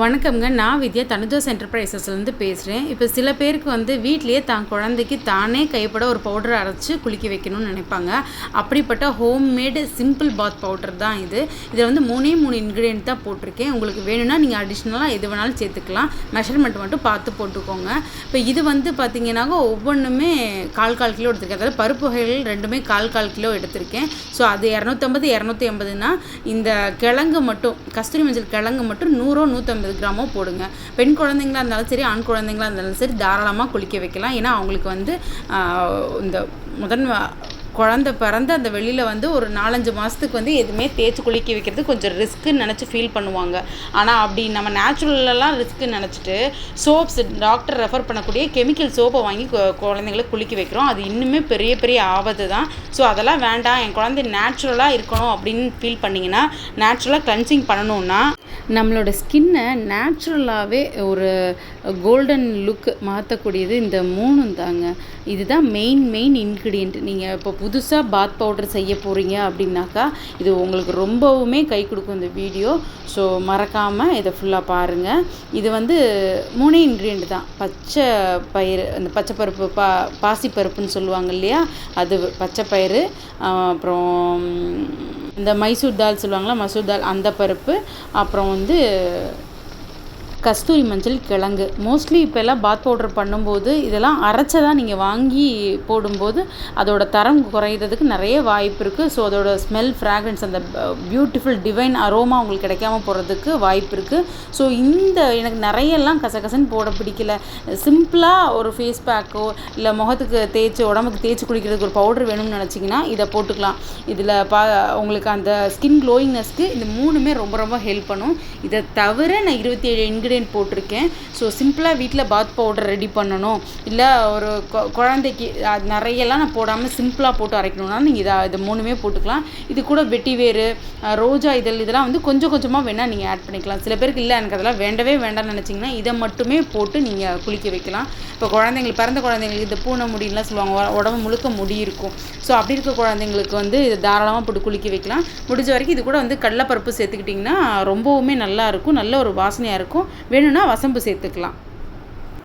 வணக்கம்ங்க. நான் வித்யா தனுஜாஸ் என்டர்பிரைசஸ்லேருந்து பேசுகிறேன். இப்போ சில பேருக்கு வந்து வீட்டிலேயே தான் குழந்தைக்கு தானே கைப்பட ஒரு பவுடர் அரைச்சி குளிக்க வைக்கணும்னு நினைப்பாங்க. அப்படிப்பட்ட ஹோம்மேடு சிம்பிள் பாத் பவுடர் தான் இது. இதில் வந்து 3 இன்க்ரீடியன்ட் தான் போட்டிருக்கேன். உங்களுக்கு வேணும்னா நீங்கள் அடிஷ்னலாக எது வேணாலும் சேர்த்துக்கலாம். மெஷர்மெண்ட் மட்டும் பார்த்து போட்டுக்கோங்க. இப்போ இது வந்து பார்த்தீங்கன்னாக்க ஒவ்வொன்றுமே கால் கிலோ எடுத்திருக்கேன். அதாவது பருப்பு வகைகள் ரெண்டுமே கால் கிலோ எடுத்திருக்கேன். ஸோ அது 250 280னா இந்த கிழங்கு மட்டும் கஸ்தூரி மஞ்சள் கிழங்கு மட்டும் 100 கிராமோ போடுங்க. பெண் குழந்தைங்களா இருந்தாலும் சரி, ஆண் குழந்தைங்களா இருந்தாலும் சரி, தாராளமாக குளிக்க வைக்கலாம். ஏன்னா அவங்களுக்கு வந்து இந்த குழந்தை பிறந்து அந்த வெளியில் வந்து ஒரு 4-5 மாதத்துக்கு வந்து எதுவுமே தேய்ச்சி குளிக்க வைக்கிறது கொஞ்சம் ரிஸ்க்குன்னு நினச்சி ஃபீல் பண்ணுவாங்க. ஆனால் அப்படி நம்ம நேச்சுரலெலாம் ரிஸ்க்குன்னு நினச்சிட்டு சோப்ஸ் டாக்டர் ரெஃபர் பண்ணக்கூடிய கெமிக்கல் சோப்பை வாங்கி குழந்தைங்களை குளிக்க வைக்கிறோம். அது இன்னுமே பெரிய ஆபத்து தான். ஸோ அதெல்லாம் வேண்டாம், என் குழந்தை நேச்சுரலாக இருக்கணும் அப்படின்னு ஃபீல் பண்ணிங்கன்னா, நேச்சுரலாக கிளென்சிங் பண்ணணுன்னா நம்மளோட ஸ்கின்னை நேச்சுரலாகவே ஒரு கோல்டன் லுக் மாற்றக்கூடியது இந்த 3 தாங்க. இதுதான் மெயின் இன்க்ரீடியன்ட். நீங்கள் இப்போ புதுசாக பாத் பவுடர் செய்ய போகிறீங்க அப்படின்னாக்கா இது உங்களுக்கு ரொம்பவுமே கை கொடுக்கும் இந்த வீடியோ. ஸோ மறக்காமல் இதை ஃபுல்லாக பாருங்கள். இது வந்து 3 இன்க்ரீடியன்ட் தான். பச்சை பயிறு, அந்த பச்சை பருப்பு பாசிப்பருப்புன்னு சொல்லுவாங்க இல்லையா, அது பச்சை பயிறு, அப்புறம் இந்த மைசூர் தால் சொல்லுவாங்களா, மசூர் தால், அந்த பருப்பு, அப்புறம் வந்து கஸ்தூரி மஞ்சள் கிழங்கு. மோஸ்ட்லி இப்போ எல்லாம் பாத் பவுடர் பண்ணும்போது இதெல்லாம் அரைச்சதான் நீங்கள் வாங்கி போடும்போது அதோட தரம் குறையிறதுக்கு நிறைய வாய்ப்பு இருக்குது. ஸோ அதோட ஸ்மெல், ஃப்ராக்ரன்ஸ், அந்த பியூட்டிஃபுல் டிவைன் அரோமா உங்களுக்கு கிடைக்காம போகிறதுக்கு வாய்ப்பு இருக்குது. ஸோ எனக்கு நிறையெல்லாம் கசகசன்னு போட பிடிக்கல. சிம்பிளாக ஒரு ஃபேஸ் பேக்கோ இல்லை முகத்துக்கு உடம்புக்கு தேய்ச்சி குளிக்கிறதுக்கு ஒரு பவுடர் வேணும்னு நினச்சிங்கன்னா இதை போட்டுக்கலாம். இதில் உங்களுக்கு அந்த ஸ்கின் க்ளோயிங்னஸ்க்கு இந்த 3மே ரொம்ப ஹெல்ப் பண்ணும். இதை தவிர நான் 27 இன்க்ரீடியன்ட் போட்டிருக்கேன். ஸோ சிம்பிளாக வீட்டில் பாத் பவுடர் ரெடி பண்ணணும், இல்லை ஒரு குழந்தைக்கு நிறையெல்லாம் நான் போடாமல் சிம்பிளாக போட்டு அரைக்கணும்னா நீங்கள் இது 3மே போட்டுக்கலாம். இது கூட வெட்டி வேறு, ரோஜா இதெல்லாம் வந்து கொஞ்சமாக வேணால் நீங்கள் ஆட் பண்ணிக்கலாம். சில பேருக்கு இல்லை எனக்கு அதெல்லாம் வேண்டவே வேண்டாம்னு நினச்சிங்கன்னா இதை மட்டுமே போட்டு நீங்கள் குளிக்க வைக்கலாம். இப்போ பிறந்த குழந்தைங்களுக்கு இந்த பூனை முடியெல்லாம் சொல்லுவாங்க, உடம்பு முழுக்க முடி இருக்கும். ஸோ அப்படி இருக்க குழந்தைங்களுக்கு வந்து இது தாராளமாக போட்டு குளிக்க வைக்கலாம். முடிஞ்ச வரைக்கும் இது கூட வந்து கடலைப்பருப்பு சேர்த்துக்கிட்டிங்கன்னா ரொம்பவுமே நல்லாயிருக்கும், நல்ல ஒரு வாசனையாக இருக்கும். வேணும்னா வசம்பு சேர்த்துக்கலாம்.